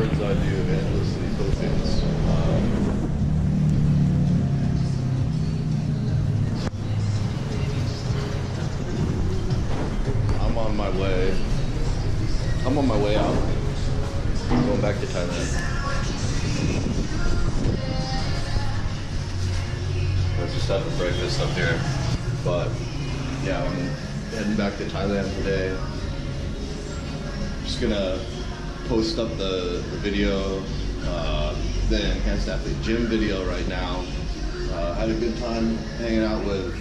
bird's eye view of Angeles City, Philippines. I'm on my way out. I'm going back to Thailand. Let's just have a breakfast up here. But yeah, I'm heading back to Thailand today. Just gonna post up the video, the Enhanced Athlete Gym video right now. Had a good time hanging out with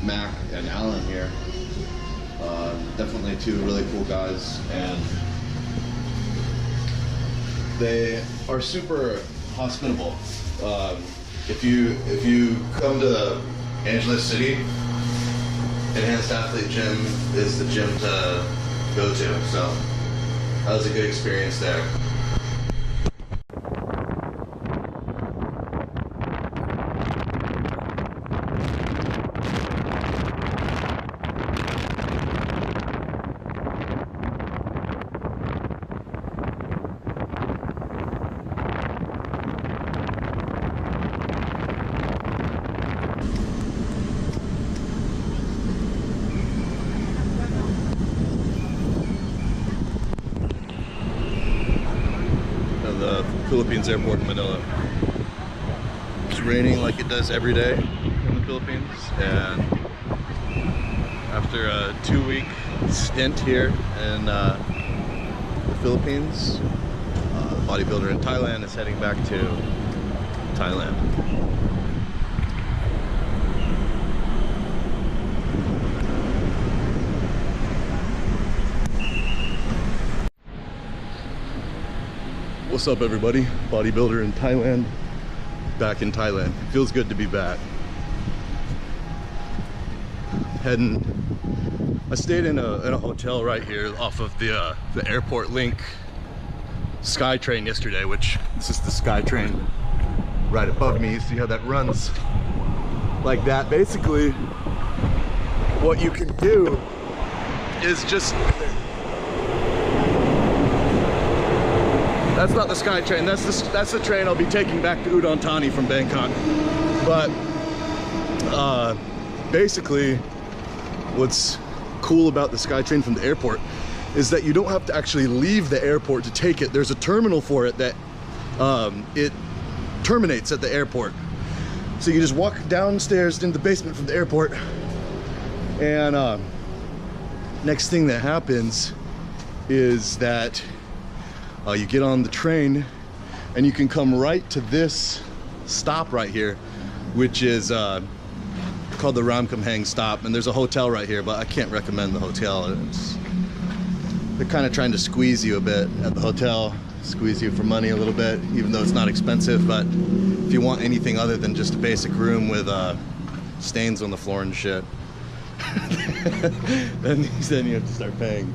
Mac and Alan here. Definitely two really cool guys, and they are super hospitable. If you come to Angeles City, Enhanced Athlete Gym is the gym to go to. So that was a good experience there. The Philippines airport in Manila. It's raining like it does every day in the Philippines, and after a 2-week stint here in the Philippines, Bodybuilder in Thailand is heading back to Thailand. What's up, everybody? Bodybuilder in Thailand, back in Thailand. It feels good to be back. I stayed in a hotel right here off of the airport link SkyTrain yesterday, which this is the SkyTrain right above me. You see how that runs like that? Basically, what you can do is just, that's not the SkyTrain, that's the train I'll be taking back to Udon Thani from Bangkok. But basically, what's cool about the SkyTrain from the airport is that you don't have to actually leave the airport to take it. There's a terminal for it that it terminates at the airport. So you just walk downstairs into the basement from the airport, and next thing that happens is that you get on the train and you can come right to this stop right here, which is called the Ramkhamhaeng stop, and there's a hotel right here, but I can't recommend the hotel. They're kind of trying to squeeze you a bit at the hotel, squeeze you for money a little bit, even though it's not expensive. But if you want anything other than just a basic room with stains on the floor and shit, then you have to start paying.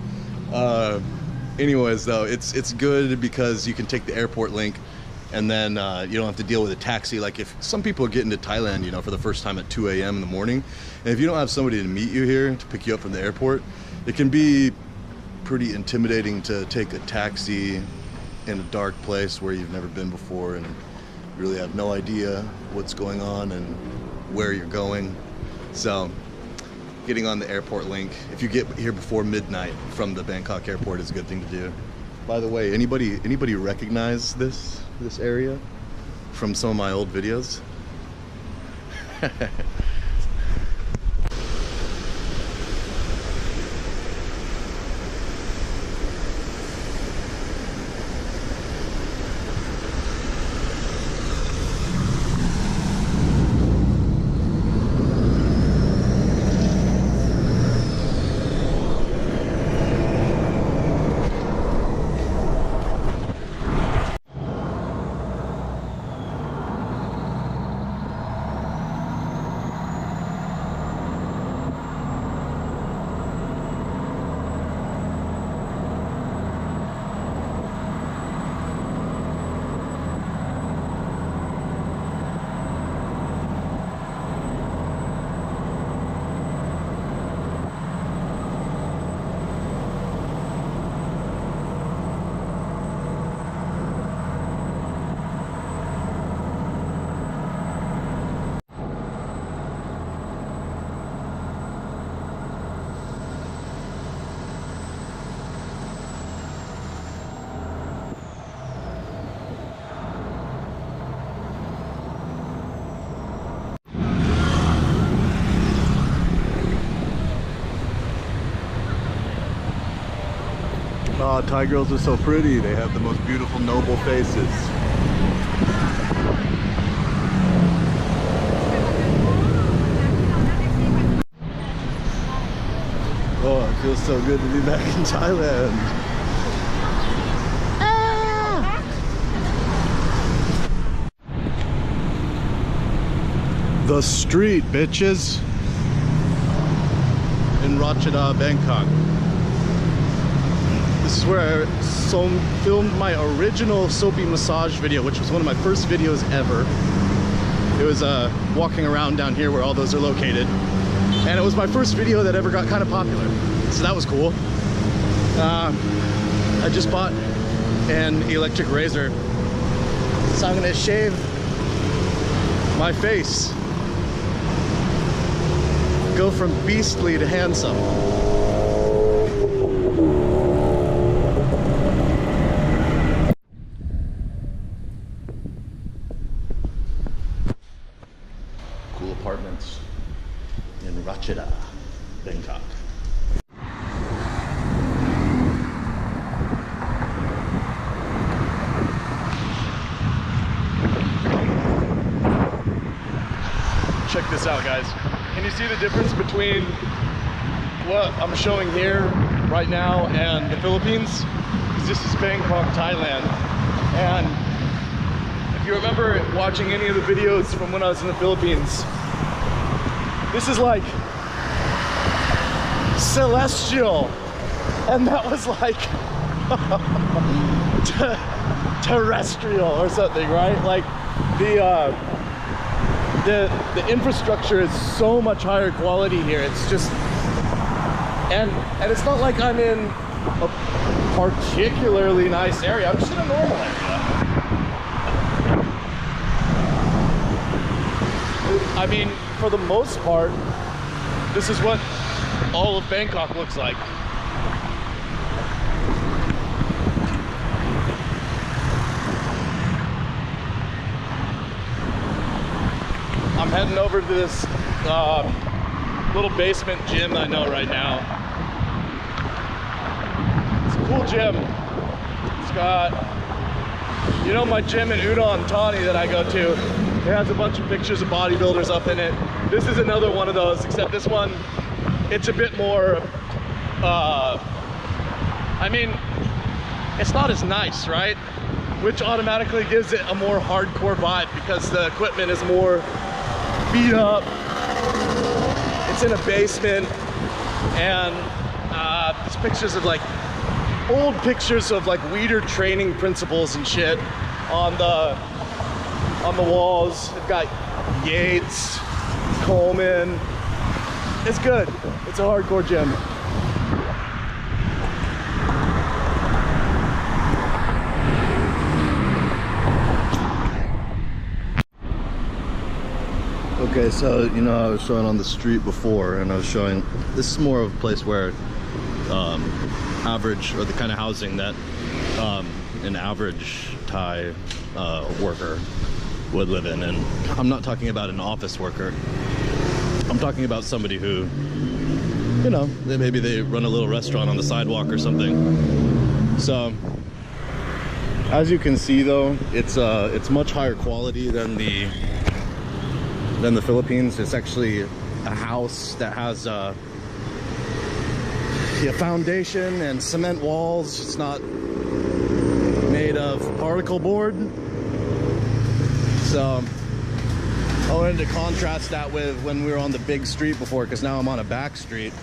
Anyways, though, it's good because you can take the airport link, and then you don't have to deal with a taxi. Like, if some people get into Thailand, you know, for the first time at 2 a.m. in the morning, and if you don't have somebody to meet you here to pick you up from the airport, it can be pretty intimidating to take a taxi in a dark place where you've never been before and really have no idea what's going on and where you're going. So getting on the airport link, if you get here before midnight from the Bangkok airport, is a good thing to do. By the way, anybody recognize this area from some of my old videos? Oh, Thai girls are so pretty. They have the most beautiful, noble faces. Oh, it feels so good to be back in Thailand. Ah! The street, bitches. In Ratchada, Bangkok. This is where I filmed my original soapy massage video, which was one of my first videos ever. It was walking around down here where all those are located. And it was my first video that ever got kind of popular. So that was cool. I just bought an electric razor. So I'm gonna shave my face. Go from beastly to handsome. Cool apartments in Ratchada, Bangkok. Check this out, guys. Can you see the difference between what I'm showing here right now and the Philippines? Because this is Bangkok, Thailand. And if you remember watching any of the videos from when I was in the Philippines, this is like celestial. And that was like terrestrial or something, right? Like the infrastructure is so much higher quality here. It's just, and it's not like I'm in a particularly nice area. I'm just in a normal area. I mean, for the most part, this is what all of Bangkok looks like. I'm heading over to this little basement gym I know right now. It's a cool gym. It's got, you know, my gym in Udon Thani that I go to. It has a bunch of pictures of bodybuilders up in it. This is another one of those, except this one, it's a bit more, I mean, it's not as nice, right? Which automatically gives it a more hardcore vibe because the equipment is more beat up. It's in a basement, and there's pictures of like old pictures of like weeder training principles and shit on the walls. They've got Yates, Coleman. It's good. It's a hardcore gym. Okay, so, you know, I was showing on the street before, and I was showing, this is more of a place where average, or the kind of housing that an average Thai worker would live in. And I'm not talking about an office worker. I'm talking about somebody who, you know, maybe they run a little restaurant on the sidewalk or something. So, as you can see though, it's much higher quality than the Philippines. It's actually a house that has a foundation and cement walls. It's not made of particle board. So I wanted to contrast that with when we were on the big street before, because now I'm on a back street,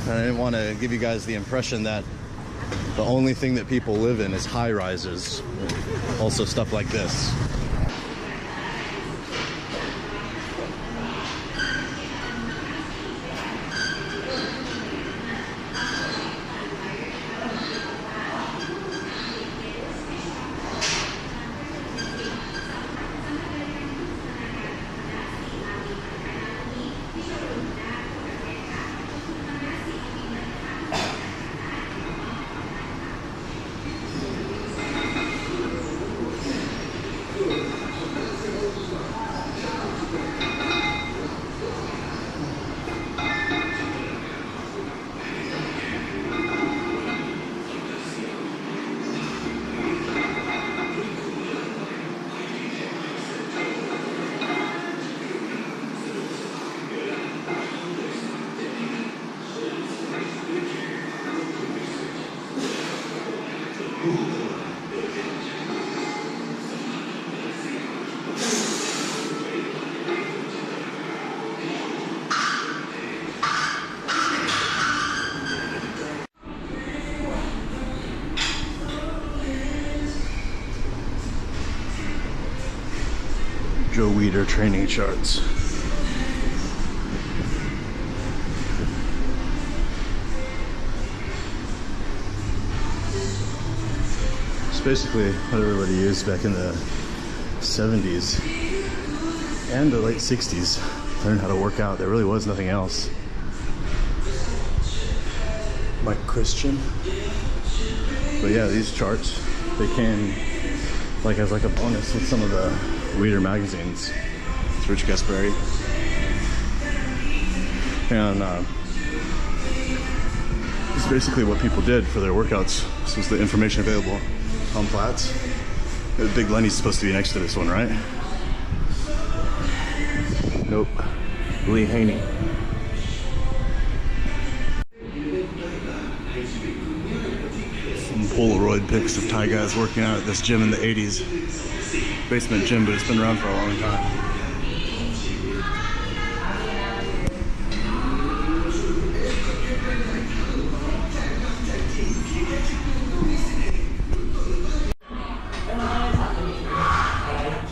and I didn't want to give you guys the impression that the only thing that people live in is high rises. Also stuff like this. Joe Weider training charts. It's basically what everybody used back in the 70s and the late 60s. Learn how to work out. There really was nothing else. Mike Christian. But yeah, these charts, they came like as like a bonus with some of the Weider magazines. It's Rich Gasparri. And this is basically what people did for their workouts. This was the information available on Platts. Big Lenny's supposed to be next to this one, right? Nope. Lee Haney. Some Polaroid pics of Thai guys working out at this gym in the 80s. Basement gym, but it's been around for a long time.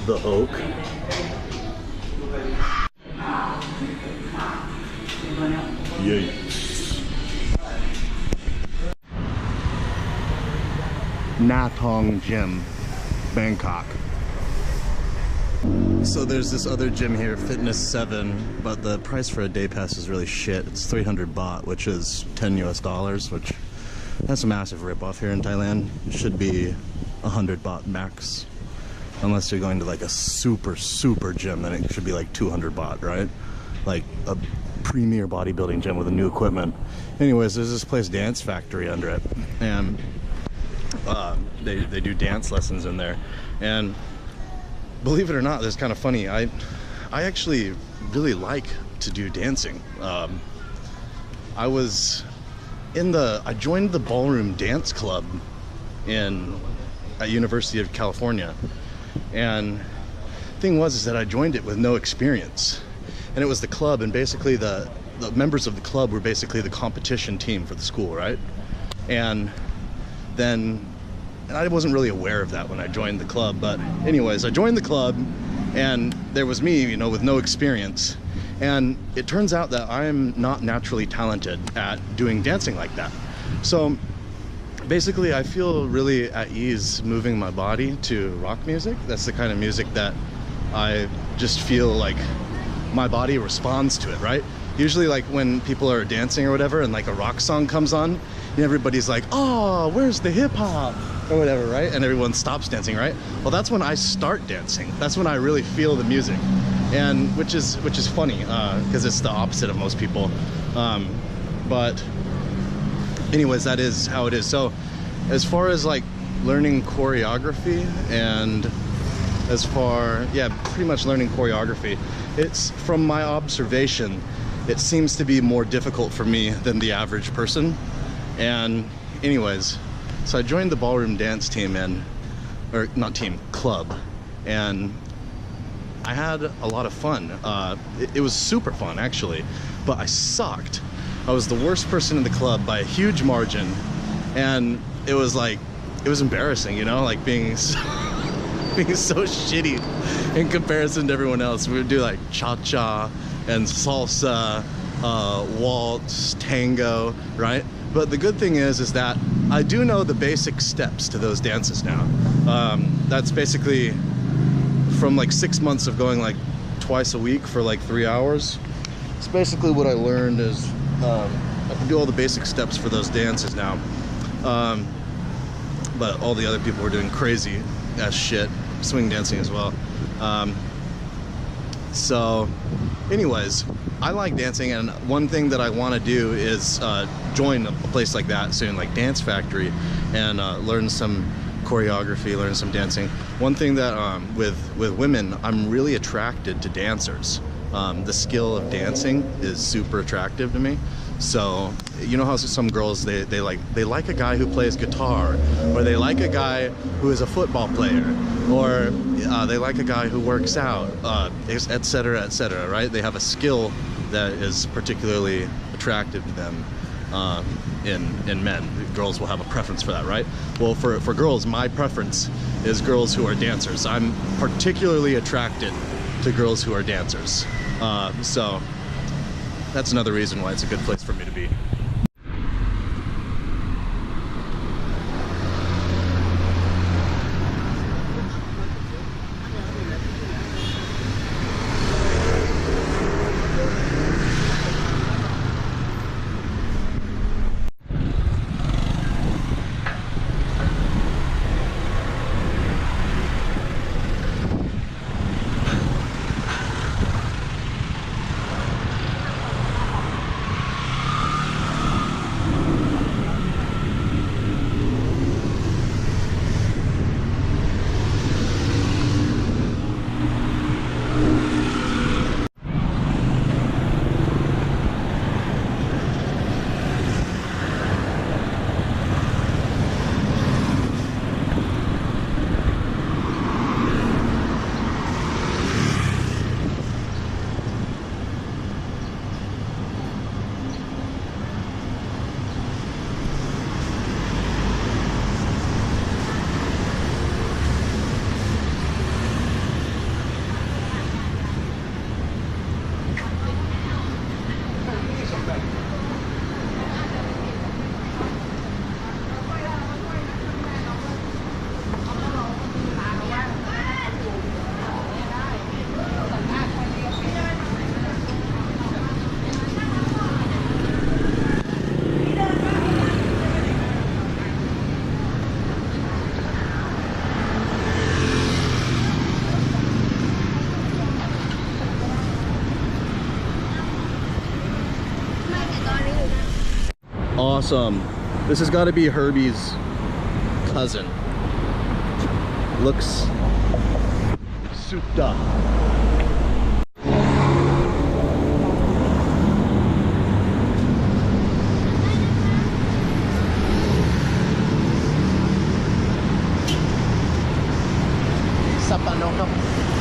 The Oak. Yikes. Natong Gym, Bangkok. So there's this other gym here, Fitness 7, but the price for a day pass is really shit. It's 300 baht, which is 10 US dollars, which that's a massive ripoff here in Thailand. It should be 100 baht max. Unless you're going to like a super gym, then it should be like 200 baht, right? Like a premier bodybuilding gym with a new equipment. Anyways, there's this place, Dance Factory, under it, and they do dance lessons in there. And believe it or not, this is kind of funny. I actually really like to do dancing. I joined the ballroom dance club at University of California, and the thing is that I joined it with no experience, and it was the club, and basically the members of the club were basically the competition team for the school, right? And I wasn't really aware of that when I joined the club, but anyways, I joined the club, and there was me, you know, with no experience, and it turns out that I'm not naturally talented at doing dancing like that. So basically, I feel really at ease moving my body to rock music. That's the kind of music that I just feel like my body responds to it, right? Usually like when people are dancing or whatever and like a rock song comes on, everybody's like, oh, where's the hip hop or whatever, right? And everyone stops dancing, right? Well, that's when I start dancing. That's when I really feel the music, and which is funny because it's the opposite of most people. But anyways, that is how it is. So as far as like learning choreography and pretty much learning choreography, it's, from my observation, it seems to be more difficult for me than the average person. And anyways, so I joined the ballroom dance team club, and I had a lot of fun. It was super fun actually, but I sucked. I was the worst person in the club by a huge margin, and it was embarrassing, you know, like being so shitty in comparison to everyone else. We would do like cha-cha and salsa, waltz, tango, right? But the good thing is that I do know the basic steps to those dances now. That's basically from like 6 months of going like twice a week for like 3 hours. It's basically what I learned is I can do all the basic steps for those dances now. But all the other people were doing crazy as shit, swing dancing as well. So anyways, I like dancing, and one thing that I want to do is join a place like that soon, like Dance Factory, and learn some choreography, learn some dancing. One thing that with women, I'm really attracted to dancers. The skill of dancing is super attractive to me. So you know how some girls they like a guy who plays guitar, or they like a guy who is a football player, or they like a guy who works out, etc., right? They have a skill that is particularly attractive to them in men. Girls will have a preference for that, right? Well, for girls, my preference is girls who are dancers. I'm particularly attracted to girls who are dancers. So that's another reason why it's a good place for me to be. Awesome. This has got to be Herbie's cousin. Looks souped up. Sa paano ka?